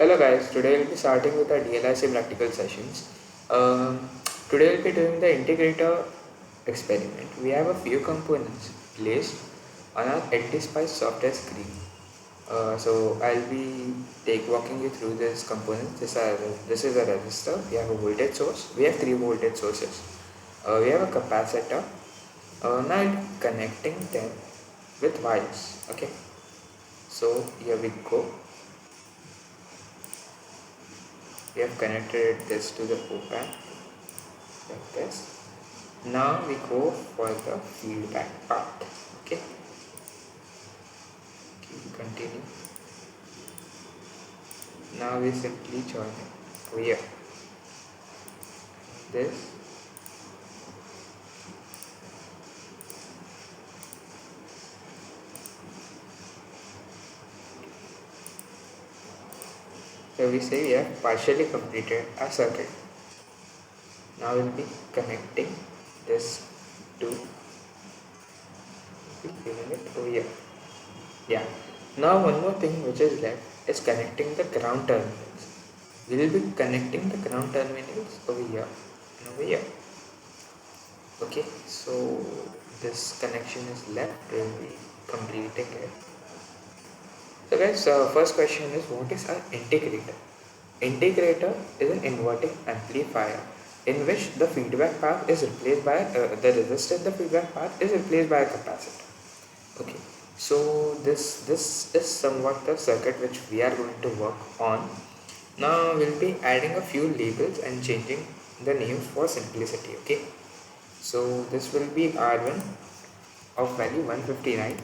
Hello guys, today we'll be starting with our DLRC practical sessions. Today we'll be doing the integrator experiment. We have a few components placed on our LTSpice software screen. So I'll be walking you through this component. This is a resistor. We have a voltage source. We have three voltage sources. We have a capacitor. Now I'll be connecting them with wires. Okay. So here we go. We have connected this to the op-amp like this. Now we go for the feedback part. Okay, we continue. Now we simply join it over here. This so we say we have partially completed our circuit. Now we'll be connecting this to it over here. Yeah. Now one more thing which is left is connecting the ground terminals. We will be connecting the ground terminals over here and over here. Okay, so this connection is left. We'll be completing it. So guys, first question is, what is an integrator? Integrator is an inverting amplifier in which the feedback path is replaced by the resistor. The feedback path is replaced by a capacitor. Okay, so this is somewhat the circuit which we are going to work on. Now we'll be adding a few labels and changing the names for simplicity. Okay, so this will be R1 of value 159.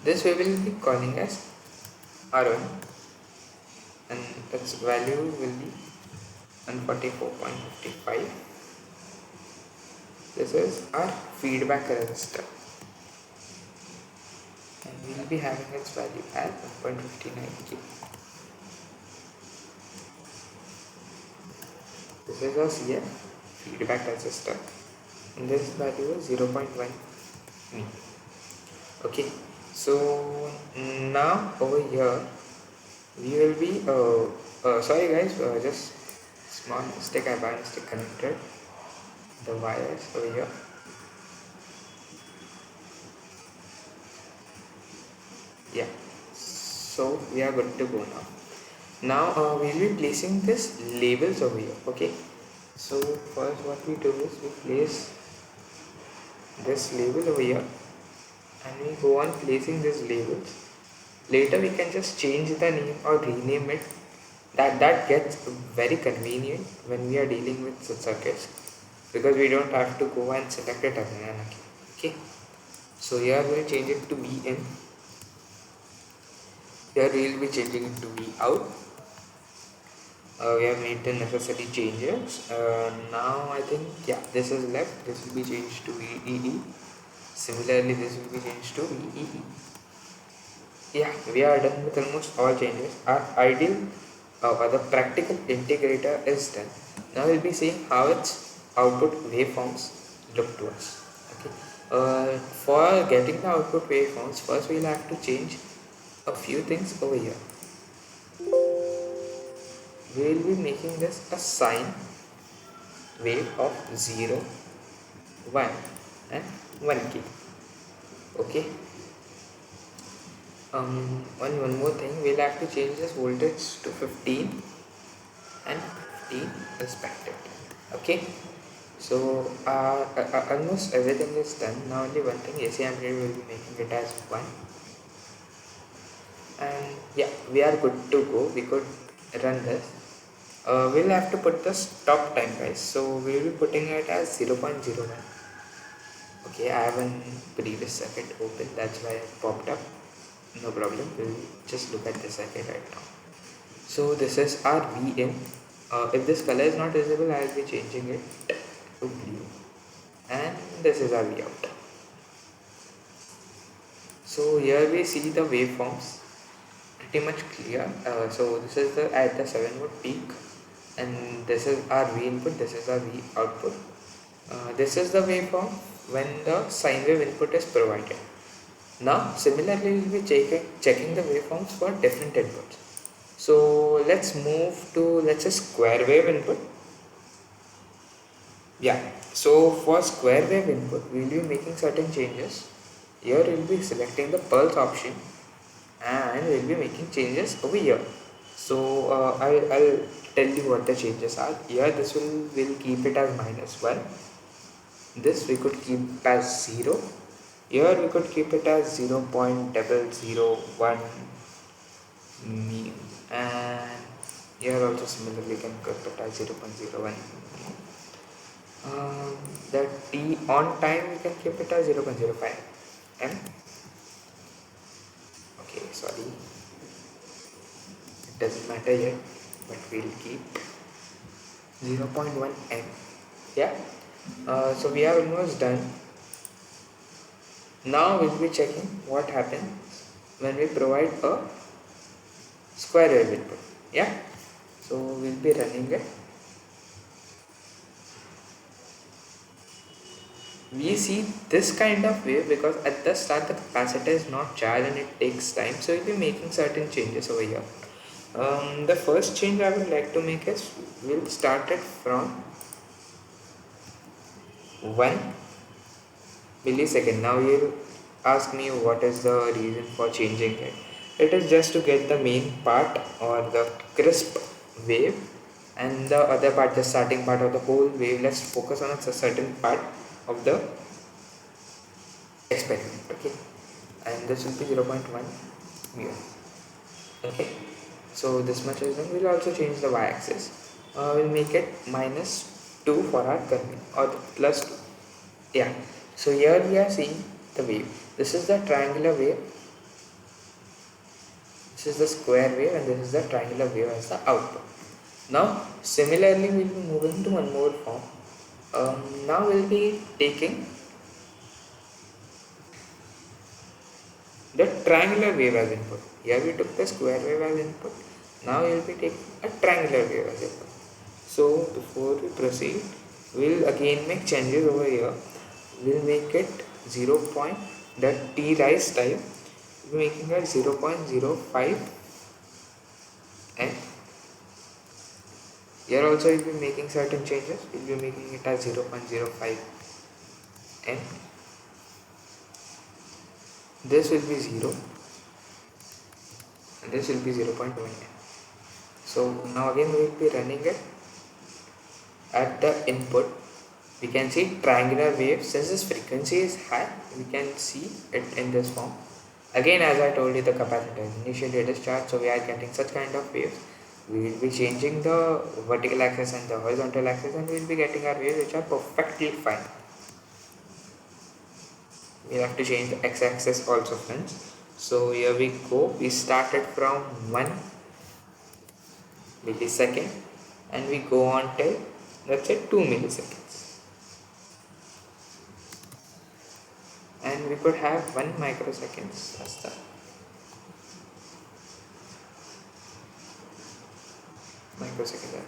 This we will be calling as R1 and its value will be 144.55. This is our feedback resistor and we will be having its value as 1.59k. This is our CF feedback resistor and this value is 0.1 me. Okay, so now over here we will be sorry guys, just small mistake, I by mistake connected the wires over here. Yeah, so we are good to go now. Now we will be placing this labels over here. Okay, so first what we do is we place this label over here and we go on placing these labels. Later we can just change the name or rename it. That gets very convenient when we are dealing with circuits, because we don't have to go and select it again and again. Okay, so here we will change it to V in. Here we will be changing it to V out. We have made the necessary changes. Now I think, yeah, this is left. This will be changed to VEE. Similarly, this will be changed to VEE. Yeah, we are done with almost all changes. Our ideal the practical integrator is done. Now we'll be seeing how its output waveforms look to us. Okay. For getting the output waveforms, first we'll have to change a few things over here. We will be making this a sine wave of 0, 1 and 1k. Okay. One more thing, we'll have to change this voltage to 15 and 15 respectively. Okay, so almost everything is done. Now only one thing, AC amplitude will be making it as 1, and yeah, we are good to go. We could run this. We'll have to put the stop time, guys, so we'll be putting it as 0.01. Okay, I have a previous circuit open, that's why it popped up. No problem, we'll just look at the circuit right now. So this is our V in. If this color is not visible, I will be changing it to blue, and this is our V out. So here we see the waveforms pretty much clear. So this is the at the 7-volt peak, and this is our V input, this is our V output. This is the waveform when the sine wave input is provided. Now similarly we will be checking the waveforms for different inputs. So let's move to, let's say, square wave input. Yeah, so for square wave input, we'll be making certain changes. Here we'll be selecting the pulse option and we'll be making changes over here. So I'll tell you what the changes are. Here this will keep it as -1. This we could keep as 0. Here we could keep it as 0.001 mean, and here also similarly can keep it as 0.01. The t on time we can keep it as 0.05 m. Okay, sorry, it doesn't matter yet, but we'll keep 0.1 m. Yeah, so we are almost done. Now we'll be checking what happens when we provide a square wave input. Yeah, so we'll be running it. We see this kind of wave because at the start the capacitor is not charged and it takes time, so we'll be making certain changes over here. The first change I would like to make is we'll start it from 1 millisecond. Now you'll ask me what is the reason for changing it. It is just to get the main part or the crisp wave, and the other part, the starting part of the whole wave, let's focus on a certain part of the experiment. Okay, and this will be 0.1 mu. Okay, so this much is done. We'll also change the y-axis. We'll make it -2 for our curve, or +2. Yeah, so here we are seeing the wave. This is the triangular wave, this is the square wave, and this is the triangular wave as the output. Now similarly we'll be moving to one more form. Now we'll be taking the triangular wave as input. Here we took the square wave as input. Now we will be taking a triangular wave as input. So before we proceed, we'll again make changes over here. We'll make it 0. The t rise time, we'll be making it 0.05, and here also we'll be making certain changes. We'll be making it as 0.05, and this will be 0, and this will be 0.1. So now again we will be running it. At the input we can see triangular wave. Since this frequency is high, we can see it in this form. Again, as I told you, the capacitor is initially discharged, so we are getting such kind of waves. We will be changing the vertical axis and the horizontal axis, and we will be getting our waves which are perfectly fine. We have to change the x-axis also, friends. So here we go. We started from 1 millisecond and we go on till, let's say, 2 milliseconds, and we could have 1 microseconds as the microsecond.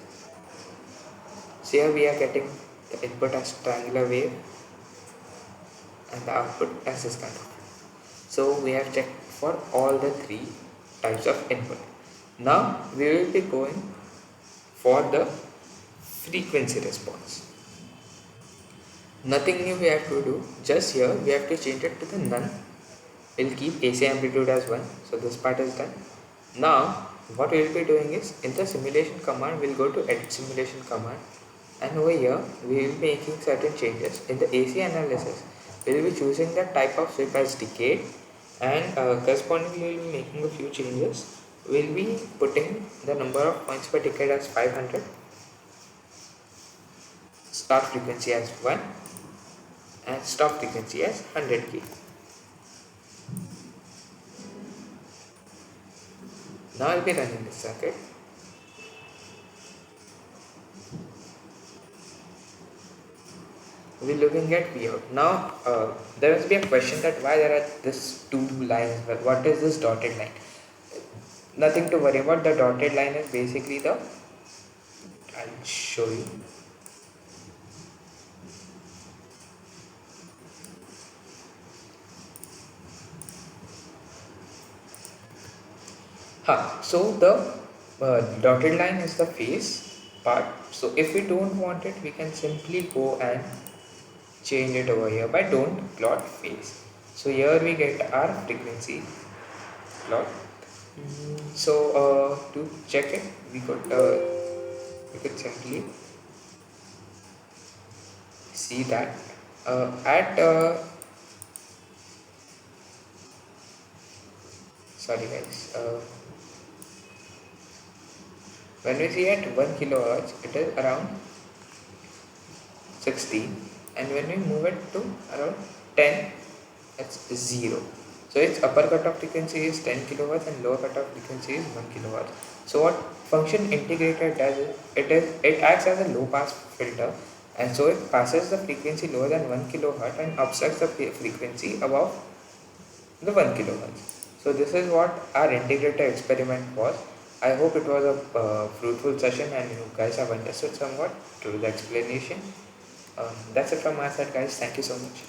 So here we are getting the input as triangular wave and the output as this kind of. So we have checked for all the 3 types of input. Now we will be going for the frequency response. Nothing new we have to do, just here we have to change it to the none. We'll keep AC amplitude as 1, so this part is done. Now what we will be doing is, in the simulation command we'll go to edit simulation command, and over here we will be making certain changes. In the AC analysis we will be choosing the type of sweep as decade, and correspondingly we will be making a few changes. We will be putting the number of points per decade as 500, start frequency as 1, and stop frequency as 100 kHz. Now I will be running this circuit. We will be looking at Vout. Now there must be a question that why there are this 2 lines. What is this dotted line? Nothing to worry about. The dotted line is basically the, I'll show you. So the Dotted line is the phase part. So if we don't want it, we can simply go and change it over here by don't plot phase. So here we get our frequency plot. So to check it, we could simply see that at sorry guys, when we see at 1 kilohertz, it is around 16, and when we move it to around 10, it's 0. So its upper cutoff frequency is 10 kilohertz and lower cutoff frequency is 1 kilohertz. So what function integrator does is it acts as a low pass filter, and so it passes the frequency lower than 1 kilohertz and obstructs the frequency above the 1 kilohertz. So this is what our integrator experiment was. I hope it was a fruitful session and you guys have understood somewhat through the explanation. That's it from my side, guys. Thank you so much.